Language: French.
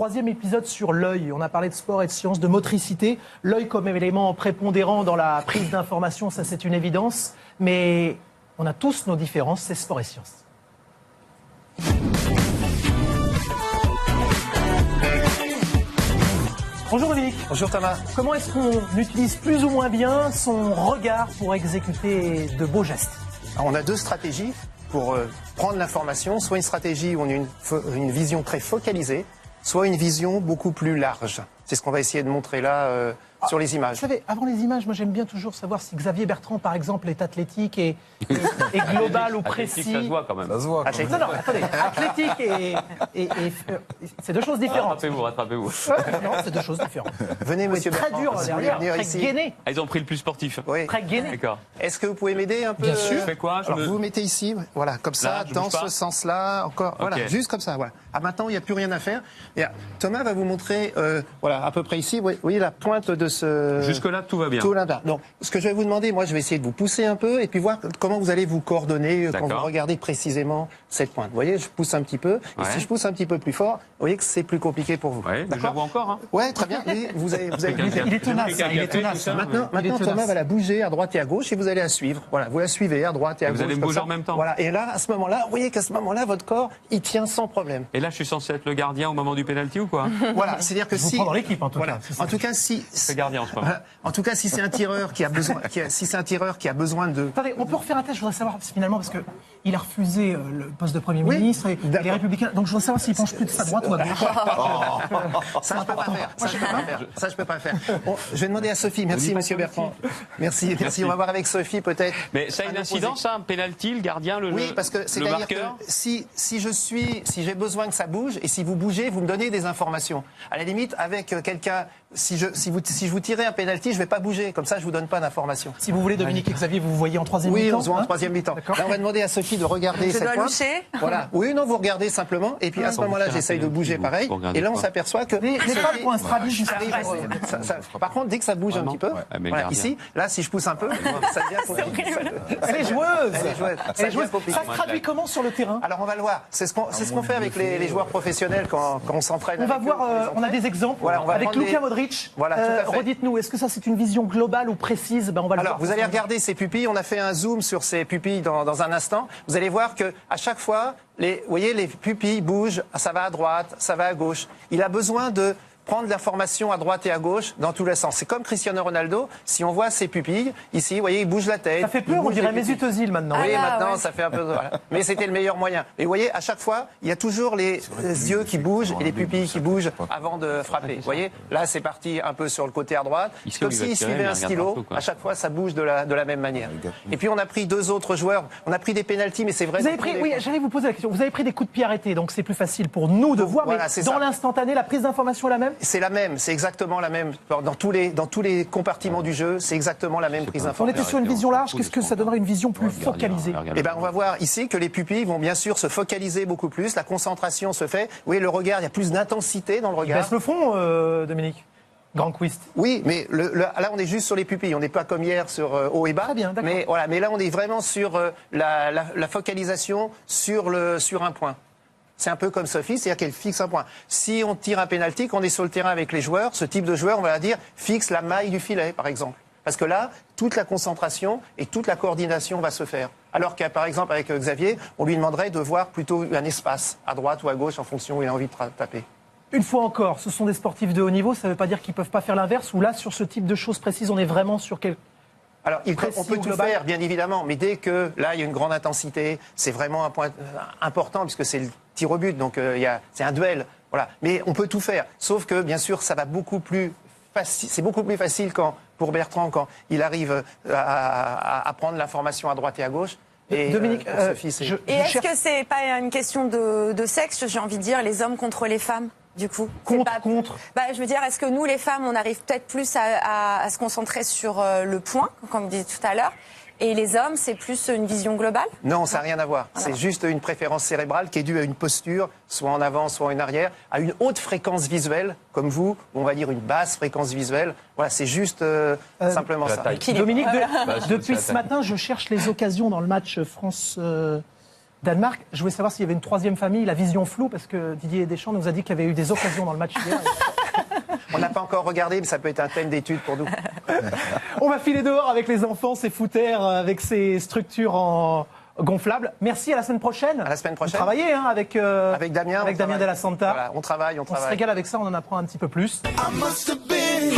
troisième épisode sur l'œil. On a parlé de sport et de sciences, de motricité. L'œil comme élément prépondérant dans la prise d'information, ça c'est une évidence. Mais on a tous nos différences, c'est sport et sciences. Bonjour Dominique. Bonjour Thomas. Comment est-ce qu'on utilise plus ou moins bien son regard pour exécuter de beaux gestes? Alors, on a deux stratégies pour prendre l'information, soit une stratégie où on a une vision très focalisée, soit une vision beaucoup plus large. C'est ce qu'on va essayer de montrer là sur les images. Vous savez, avant les images, moi j'aime bien toujours savoir si Xavier Bertrand, par exemple, est athlétique et global ou précis. Athlétique, ça se voit quand même. Ça se voit. Non, non, attendez. Athlétique et c'est deux choses différentes. Rattrapez-vous. Non, c'est deux choses différentes. Venez, monsieur Très Bertrand, dur si vous voulez derrière, venir très ici. gainé. Ah, ils ont pris le plus sportif. Oui. Très gainé. D'accord. Est-ce que vous pouvez m'aider un peu Bien sûr. Je fais quoi? Alors, vous vous mettez ici, voilà, comme ça, Là, je dans bouge pas ce sens-là, encore, voilà, juste comme ça, voilà. Ah, maintenant, il n'y a plus rien à faire. Et, Thomas va vous montrer, voilà, à peu près ici, vous voyez la pointe de ce... Jusque-là, tout va bien. Tout là-bas. Donc, ce que je vais vous demander, moi, je vais essayer de vous pousser un peu et puis voir comment vous allez vous coordonner quand vous D'accord. regardez précisément cette pointe. Vous voyez, je pousse un petit peu. Et Ouais. si je pousse un petit peu plus fort, vous voyez que c'est plus compliqué pour vous. Ouais, mais je la vois encore. Hein. Ouais, très bien. Oui, vous avez Il est tenace, hein, il est tenace. Maintenant, Il est tenace. Thomas va la bouger à droite et à gauche et vous allez la suivre. Voilà, vous la suivez à droite et à Et vous gauche. allez me comme bouger ça. en même temps. Voilà. Et là, à ce moment-là, vous voyez qu'à ce moment-là, votre corps, il tient sans problème. Et là, je suis censé être le gardien au moment du pénalty ou quoi? Voilà. C'est-à-dire que Je vous si. prends dans l'équipe, en tout Voilà. cas. C'est ça. En tout cas, si. Je suis gardien en ce moment. En tout cas, si c'est un tireur qui a besoin, si c'est un tireur qui a besoin de. Attendez, on peut refaire un test, je voudrais savoir, finalement, parce qu'il a refusé le poste de Premier Oui, ministre et d'accord. les Républicains. Donc je voudrais savoir s'il penche plus de sa droite ou à gauche. Ça, je peux pas faire. Ça, je peux pas faire. Ça, je peux pas faire. Bon, je vais demander à Sophie. Merci, monsieur Bertrand. Merci. On va voir avec Sophie, peut-être. Mais ça a une incidence, ça, un pénalty, le gardien, le Oui, parce que le c'est-à-dire que marqueur. si j'ai besoin que ça bouge et si vous bougez, vous me donnez des informations. À la limite, avec quelqu'un, si je vous tirez un pénalty, je vais pas bouger. Comme ça, je vous donne pas d'informations. Si vous voulez, Dominique et Xavier, vous vous voyez en troisième Oui, mi-temps, on se voit en hein troisième mi-temps. D'accord. Là, on va demander à Sophie de regarder cette dois pointe. loucher Voilà. Oui, non, vous regardez simplement. Et puis à ce moment-là, j'essaye de bouger pareil. regardez Et là, on quoi s'aperçoit que. Les balles pour un Strabis juste arrive, après. Par contre, dès que ça bouge un petit peu, mais le voilà, gardien. ici, là, si je pousse un peu, ça devient compliqué. Elle est joueuse. Elle est joueuse. Elle est joueuse. compliqué. Ça se traduit comment sur le terrain? Alors on va le voir. C'est ce qu'on fait avec les joueurs professionnels quand on s'entraîne. On va avec eux, voir, on a des exemples. Voilà, on va avec prendre Luka des- Modric. Voilà, tout à fait. Redites-nous, est-ce que ça c'est une vision globale ou précise? On va le Alors, voir. vous allez regarder ses pupilles. On a fait un zoom sur ses pupilles dans un instant. Vous allez voir que à chaque fois, vous voyez, les pupilles bougent. Ça va à droite, ça va à gauche. Il a besoin de prendre l'information à droite et à gauche dans tous les sens. C'est comme Cristiano Ronaldo. Si on voit ses pupilles, ici, vous voyez, il bouge la tête. Ça fait il peur, on bouge dirait les pupilles. Mesut Özil maintenant. Oui, Ah là, maintenant, ouais. ça fait un peu... Voilà. Mais c'était le meilleur moyen. Et vous voyez, à chaque fois, il y a toujours les yeux qui bougent et les pupilles qui bougent avant de frapper. Vous voyez, là, c'est parti un peu sur le côté à droite. Ici, Comme on lui va s'il tirer, suivait mais un il regarde stylo. partout, quoi. À chaque fois, ça bouge de la même manière. Et puis, on a pris deux autres joueurs. On a pris des pénaltys, mais c'est vrai... Vous avez pris, oui, j'allais vous poser la question. Vous avez pris des coups de pied arrêtés, donc c'est plus facile pour nous de voir. Voilà, mais c'est dans ça. l'instantané, la prise d'information est la même. C'est la même, c'est exactement la même. Dans tous les compartiments du jeu, c'est exactement la même prise On d'information. était sur une vision large. Qu'est-ce que ça donnerait une vision plus focalisée? Eh ben, on va voir ici que les pupilles vont bien sûr se focaliser beaucoup plus. La concentration se fait. Vous voyez, le regard, il y a plus d'intensité dans le regard. Baisse le front, Dominique. Grand quiz. Oui, mais là, on est juste sur les pupilles. On n'est pas comme hier sur haut et bas. Très bien, d'accord. Mais voilà, mais là, on est vraiment sur la focalisation sur un point. C'est un peu comme Sophie, c'est-à-dire qu'elle fixe un point. Si on tire un pénalty, qu'on est sur le terrain avec les joueurs, ce type de joueur, on va dire, fixe la maille du filet, par exemple. Parce que là, toute la concentration et toute la coordination va se faire. Alors qu'à par exemple, avec Xavier, on lui demanderait de voir plutôt un espace, à droite ou à gauche, en fonction où il a envie de taper. Une fois encore, ce sont des sportifs de haut niveau. Ça ne veut pas dire qu'ils ne peuvent pas faire l'inverse. Ou là, sur ce type de choses précises, on est vraiment sur quel... Alors, Précis on peut ou tout global. faire, bien évidemment, mais dès que là, il y a une grande intensité, c'est vraiment un point important, puisque c'est le tir au but, donc c'est un duel. Voilà. Mais on peut tout faire, sauf que, bien sûr, ça va beaucoup plus facile. C'est beaucoup plus facile pour Bertrand quand il arrive à prendre l'information à droite et à gauche. Et, Dominique, pour Sophie, c'est... je Et est-ce cherche- que c'est pas une question de sexe, j'ai envie de dire, les hommes contre les femmes, du coup? C'est Contre. Bah, je veux dire, est-ce que nous, les femmes, on arrive peut-être plus à se concentrer sur le point, comme vous disiez tout à l'heure, et les hommes, c'est plus une vision globale? Non, ça n'a rien à voir. C'est juste une préférence cérébrale qui est due à une posture, soit en avant, soit en arrière, à une haute fréquence visuelle, comme vous, ou on va dire une basse fréquence visuelle. Voilà, c'est juste simplement la ça. taille. Dominique, Bah, depuis c'est ce la taille. matin, je cherche les occasions dans le match France Danemark. Je voulais savoir s'il y avait une troisième famille, la vision floue, parce que Didier Deschamps nous a dit qu'il y avait eu des occasions dans le match hier. On n'a pas encore regardé, mais ça peut être un thème d'étude pour nous. On va filer dehors avec les enfants, ces footers, avec ces structures en gonflables. Merci, à la semaine prochaine. À la semaine prochaine. Vous travaillez avec Damien. avec Damien Della Santa. Voilà, on travaille. On se régale avec ça, on en apprend un petit peu plus. I must have been